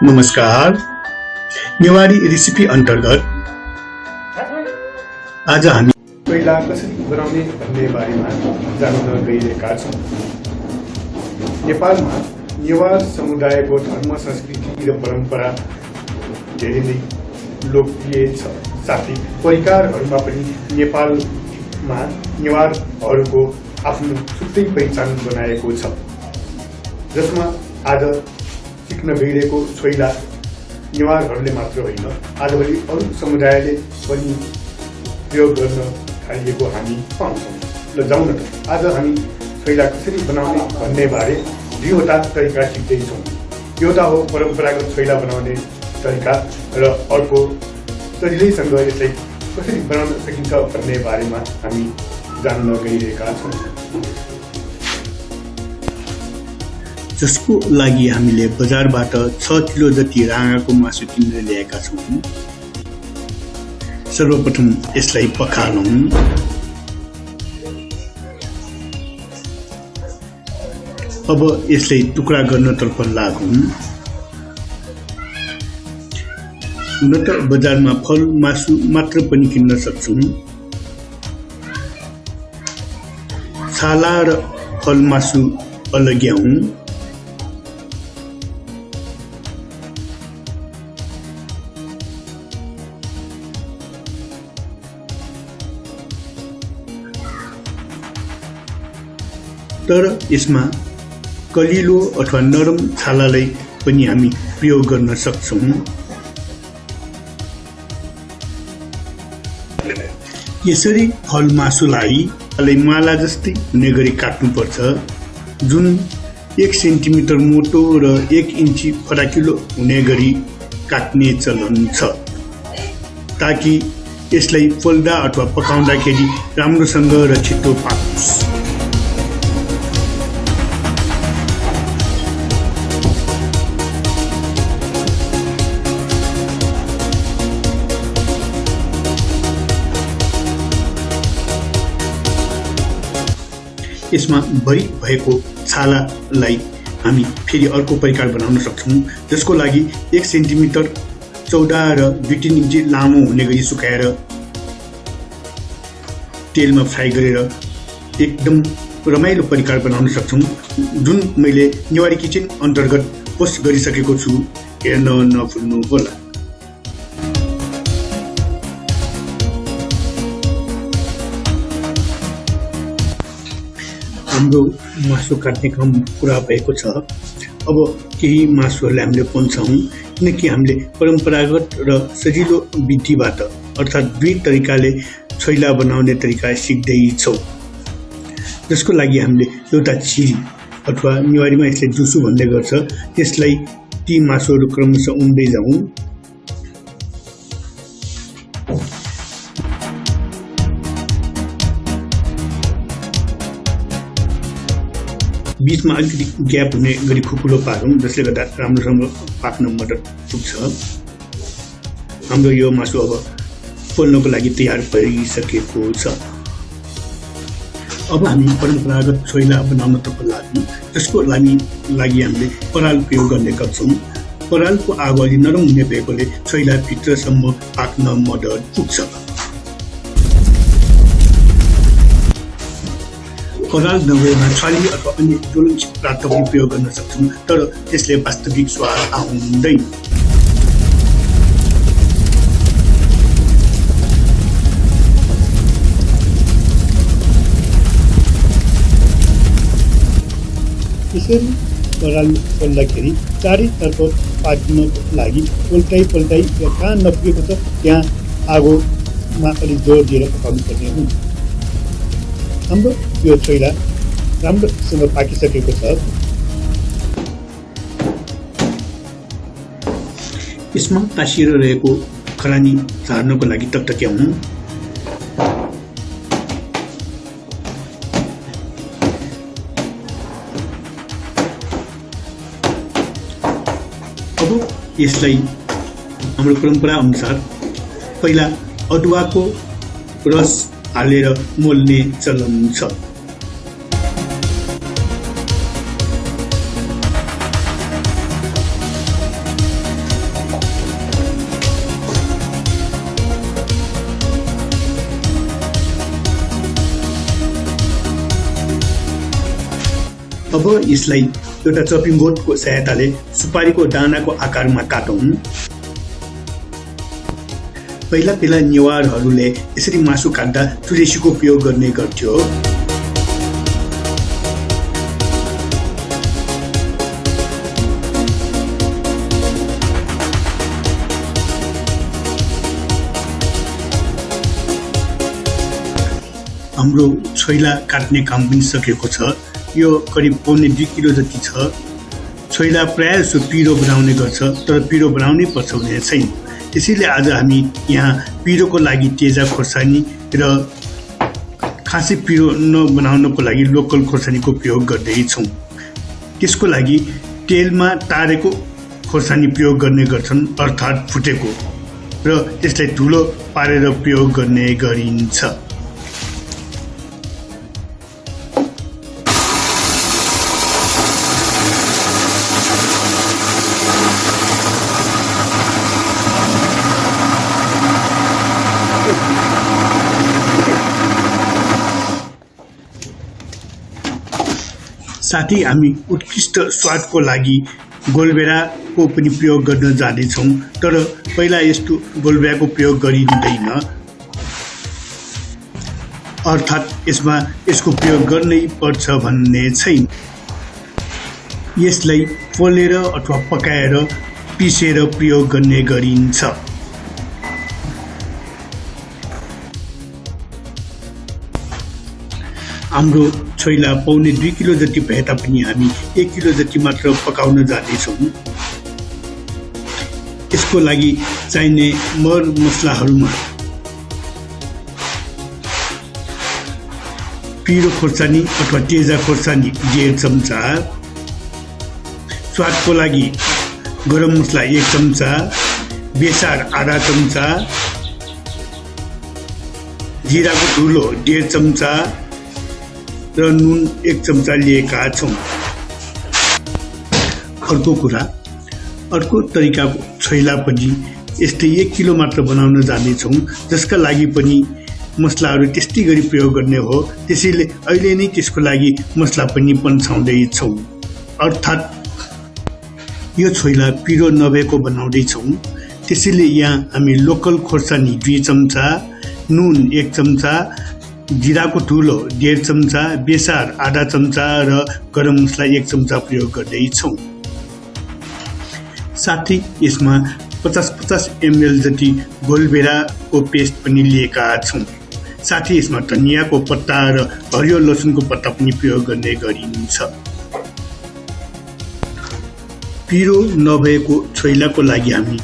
नमस्कार। नेवारी रेसिपी अन्तर्गत आज हामी choila कसरी बनाउने भन्ने बारेमा जान्न गइरहेका छौँ। नेपालमा नेवार समुदायको धर्म संस्कृति र परम्परा धेरै नै लोकप्रिय छ। साथै परिकारहरूमा पनि नेपालमा नेवारहरूको आफ्नो छुट्टै पहिचान बनाएको छ, जसमा आज सिक्न गइरहेको छोइला नेवारहरूले मात्र होइन, आजभोलि अरू समुदायले पनि प्रयोग गर्न थालिएको हामी पाउँछौँ। ल जाउँ न त, आज हामी छोइला कसरी बनाउने भन्ने बारे दुईवटा तरिका सिक्दैछौँ। एउटा हो परम्परागत छोइला बनाउने तरिका र अर्को सजिलैसँग यसलाई कसरी बनाउन सकिन्छ भन्ने बारेमा हामी जान्न गइरहेका छौँ। जसको लागि हामीले बजारबाट 6 किलो जति राँगाको मासु किनेर ल्याएका छौँ। सर्वप्रथम यसलाई पखालौँ। अब यसलाई टुक्रा गर्नतर्फ लागौँ। हुन त बजारमा फल मासु मात्र पनि किन्न सक्छौँ। छाला र फल मासु अलग्याउँ। तर यसमा कलिलो अथवा नरम छालालाई पनि हामी प्रयोग गर्न सक्छौँ। यसरी फल मासुलाई माला जस्तै हुने गरी काट्नुपर्छ, जुन 1 सेन्टिमिटर मोटो र 1 इन्ची फराकिलो हुने गरी काट्ने चलन छ, ताकि यसलाई पोल्दा अथवा पकाउँदाखेरि राम्रोसँग र छिटो पाकोस्। यसमा भरि भएको छालालाई हामी फेरि अर्को परिकार बनाउन सक्छौँ, जसको लागि 1 सेन्टिमिटर चौडा र 2-3 इन्ची लामो हुने गरी सुकाएर तेलमा फ्राई गरेर एकदम रमाइलो परिकार बनाउन सक्छौँ, जुन मैले नेवारी किचन अन्तर्गत पोस्ट गरिसकेको छु, हेर्न नभुल्नुहोला। हाम्रो मासु काट्ने काम पुरा भएको छ। अब केही मासुहरूलाई हामीले पन्छौँ, किनकि हामीले परम्परागत र सजिलो विधिबाट अर्थात् 2 तरिकाले छोइला बनाउने तरिका सिक्दैछौँ, जसको लागि हामीले एउटा छिरी अथवा नेवारीमा यसलाई जुसु भन्ने गर्छ, त्यसलाई ती मासुहरू क्रमशः उन्दै जाउँ। बीचमा अलिकति ग्याप हुने गरी खुकुलो पारौँ, जसले गर्दा राम्रोसँग पाक्न मद्दत पुग्छ। हाम्रो यो मासु अब पोल्नको लागि तयार भइसकेको छ। अब हामी परम्परागत छोइला बनाउनतर्फ लाग्छौँ, जसको लागि हामीले पराल प्रयोग गर्ने गर्छौँ। परालको आगो अलि नरम हुने भएकोले छोइला भित्रसम्म पाक्न मद्दत पुग्छ। पराल नभएमा छाली अथवा अन्य ज्वलनशील पदार्थ पनि प्रयोग गर्न सक्छौँ, तर त्यसले वास्तविक स्वाद आउँदैन। यसरी पराल पोल्दाखेरि चारैतर्फ पाक्नको लागि पोल्टाइ कहाँ नपुगेको छ त्यहाँ आगोमा अलिक जोड दिएर पकाउनु पर्ने हुन्छ। हाम्रो यो छोइला राम्रोसँग पाकिसकेको छ। यसमा तासिएर रहेको खरानी झार्नको लागि तकतक्याउँ। अब यसलाई हाम्रो परम्परा अनुसार पहिला अदुवाको रस हालेर मोल्ने चलन छ। अब यसलाई एउटा चपिङ बोर्डको सहायताले सुपारीको दानाको आकारमा काटौँ। पहिला नेवारहरूले यसरी मासु काट्दा चुरेसीको प्रयोग गर्ने गर्थ्यो। हाम्रो छोइला काट्ने काम पनि सकेको छ। यो करिब 1.5 किलो जति छ। छोइला प्रायः जसो पिरो बनाउने गर्छ, तर पिरो बनाउनै पर्छ भने छैन। त्यसैले आज हामी यहाँ पिरोको लागि तेजा खोर्सानी र खासै पिरो नबनाउनको लागि लोकल खोर्सानीको प्रयोग गर्दैछौँ। त्यसको लागि तेलमा तारेको खोर्सानी प्रयोग गर्ने गर्छन्, अर्थात् फुटेको, र त्यसलाई धुलो पारेर प्रयोग गर्ने गरिन्छ। साथै हामी उत्कृष्ट स्वादको लागि गोलबेराको पनि प्रयोग गर्न जाँदैछौँ, तर पहिला यस्तो गोलबेराको प्रयोग गरिँदैन, अर्थात् यसको प्रयोग गर्नै पर्छ भन्ने छैन। यसलाई पोलेर अथवा पकाएर पिसेर प्रयोग गर्ने गरिन्छ। हाम्रो छोइला 1.25 किलो जति भए तापनि हामी 1 किलो जति मात्र पकाउन जाँदैछौँ। यसको लागि चाहिने मर मसलाहरूमा पिरो खोर्सानी अथवा तेजा खोर्सानी 1.5 चम्चा, स्वादको लागि गरम मसला 1 चम्चा, बेसार आधा चम्चा, जिराको धुलो 1.5 चम्चा र नुन 1 चम्चा लिएका छौँ। अर्को तरिकाको छोइला पनि यस्तै 1 किलो मात्र बनाउन जानेछौँ, जसका लागि पनि मसलाहरू त्यस्तै गरी प्रयोग गर्ने हो। त्यसैले अहिले नै त्यसको लागि मसला पनि पन्साउँदैछौँ। अर्थात् यो छोइला पिरो नभएको बनाउँदैछौँ। त्यसैले यहाँ हामी लोकल खोर्सानी 2 चम्चा, नुन 1 चम्चा, जिराको धुलो 1.5 चम्चा, बेसार आधा चम्चा र गरम मसला 1 चम्चा प्रयोग गर्दैछौँ। साथै यसमा 50 ml जति गोलबेराको पेस्ट पनि लिएका छौँ। साथै यसमा धनियाँको पत्ता र हरियो लसुनको पत्ता पनि प्रयोग गर्ने गरिन्छ। पिरो नभएको छोइलाको लागि हामी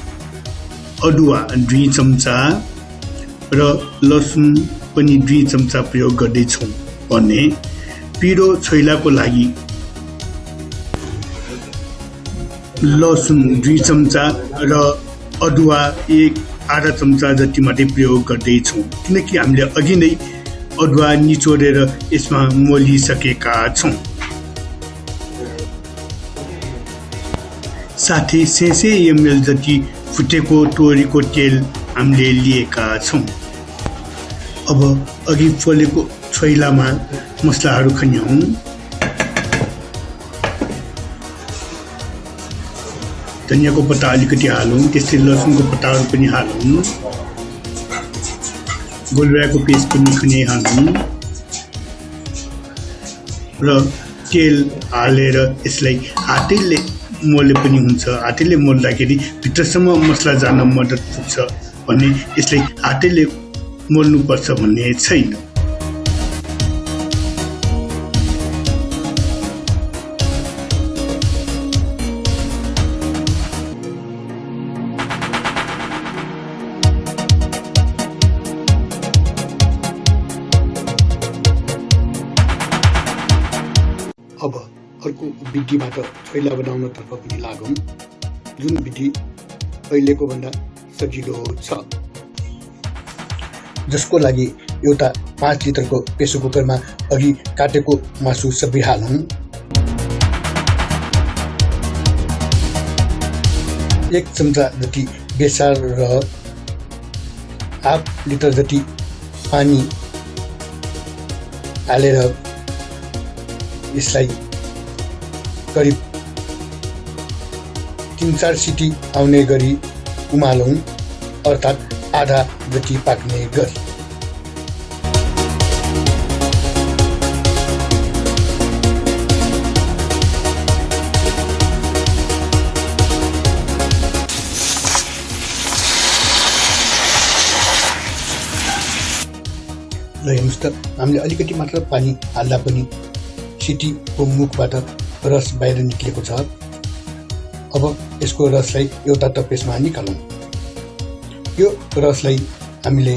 अदुवा 2 चम्चा र लसुन पनि 2 चम्चा प्रयोग गर्दैछौँ भने पिरो छोइलाको लागि लसुन 2 चम्चा र अदुवा 1/2 चम्चा जति मात्रै प्रयोग गर्दैछौँ, किनकि हामीले अघि नै अदुवा निचोरेर यसमा मोलिसकेका छौँ। साथै 600 ml जति फुटेको तोरीको तेल हामीले लिएका छौँ। अब अघि पोलेको छोइलामा मसलाहरू खन्यौँ। धनियाँको पत्ता अलिकति हालौँ, त्यस्तै लसुनको पत्ताहरू पनि हालौँ, गोलबेराको पेस्ट पनि खने हालौँ र तेल हालेर यसलाई हातैले मोले पनि हुन्छ। हातैले मोल्दाखेरि भित्रसम्म मसला जान मद्दत पुग्छ भने यसलाई हातैले मोल्नुपर्छ भन्ने छैन। अब अर्को विधिबाट छोइला बनाउनतर्फ पनि लागौँ, जुन विधि अहिलेको भन्दा सजिलो छ, जसको लागि एउटा 5 लिटरको प्रेसर कुकरमा अघि काटेको मासु सबै हालौँ। 1 चम्चा जति बेसार र हाफ लिटर जति पानी हालेर यसलाई करिब 3-4 सिटी आउने गरी उमालौँ, अर्थात् आधा जति पाक्ने गरी। ल हेर्नुहोस् त, हामीले अलिकति मात्र पानी हाल्दा पनि सिटीको मुखबाट रस बाहिर निक्लेको छ। अब यसको रसलाई एउटा टपेसमा निकालौँ। यो रसलाई हामीले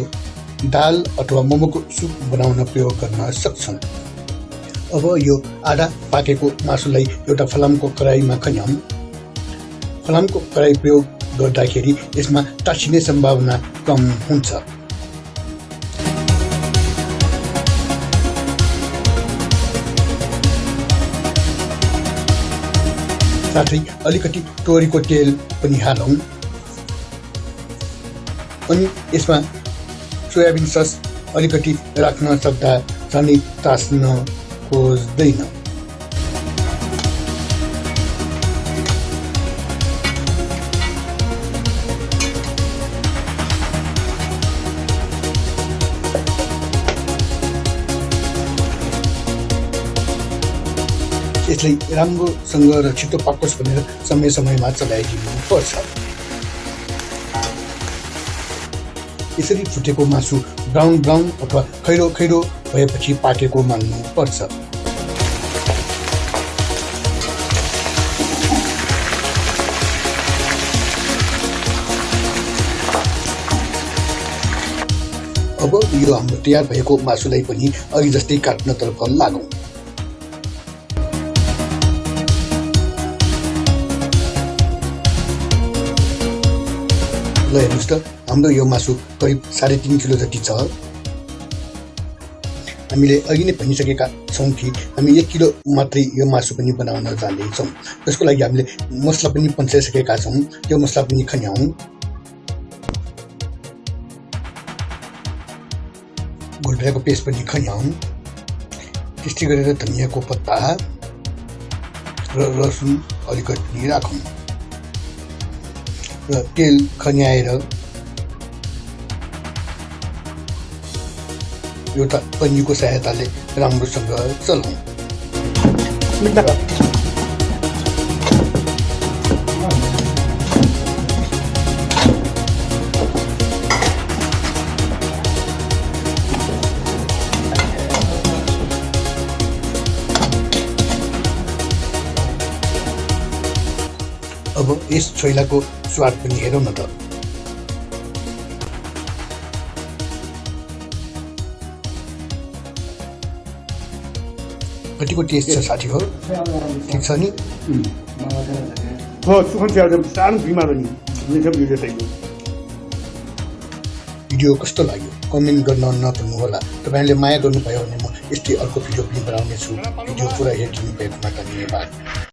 दाल अथवा मोमोको सुप बनाउन प्रयोग गर्न सक्छौँ। अब यो आधा पाकेको मासुलाई एउटा फलामको कराईमा खन्याउँ। फलामको कराई प्रयोग गर्दाखेरि यसमा टाँसिने सम्भावना कम हुन्छ। साथै अलिकति तोरीको तेल पनि हालौँ। अनि यसमा सोयाबिन सस अलिकति राख्न सक्दा झनै तास्न खोज्दैन। यसलाई राम्रोसँग र छिटो पाकोस् भनेर समयमा चलाइदिनु पर्छ। यसरी फुटेको मासु ब्राउन अथवा खैरो भएपछि पाकेको मान्नु पर्छ। अब यो हाम्रो तयार भएको मासुलाई पनि अघि जस्तै काट्नतर्फ लागौँ। ल हेर्नुहोस् त, हाम्रो यो मासु करिब 3.5 किलो जति छ। हामीले अघि नै भनिसकेका छौँ कि हामी 1 किलो मात्रै यो मासु पनि बनाउन जाँदैछौँ। त्यसको लागि हामीले मसला पनि पन्साइसकेका छौँ। त्यो मसला पनि खन्याउँ। गोलभेडाको पेस्ट पनि खन्याउँ। त्यस्तै गरेर धनियाँको पत्ता र लसुन अलिकति राखौँ र तेल खन्याएर एउटा पन्नीको सहायताले राम्रोसँग चलाउँ। अब यस छोइलाको स्वाद पनि हेरौँ न त। कतिको टेस्ट छ साथी हो? ठिक छ नि? भिडियो कस्तो लाग्यो कमेन्ट गर्न नभुल्नुहोला। तपाईँहरूले माया गर्नुभयो भने म यस्तै अर्को भिडियो पनि बनाउने छु। भिडियो पुरा हेरिदिनु भएकोमा धन्यवाद।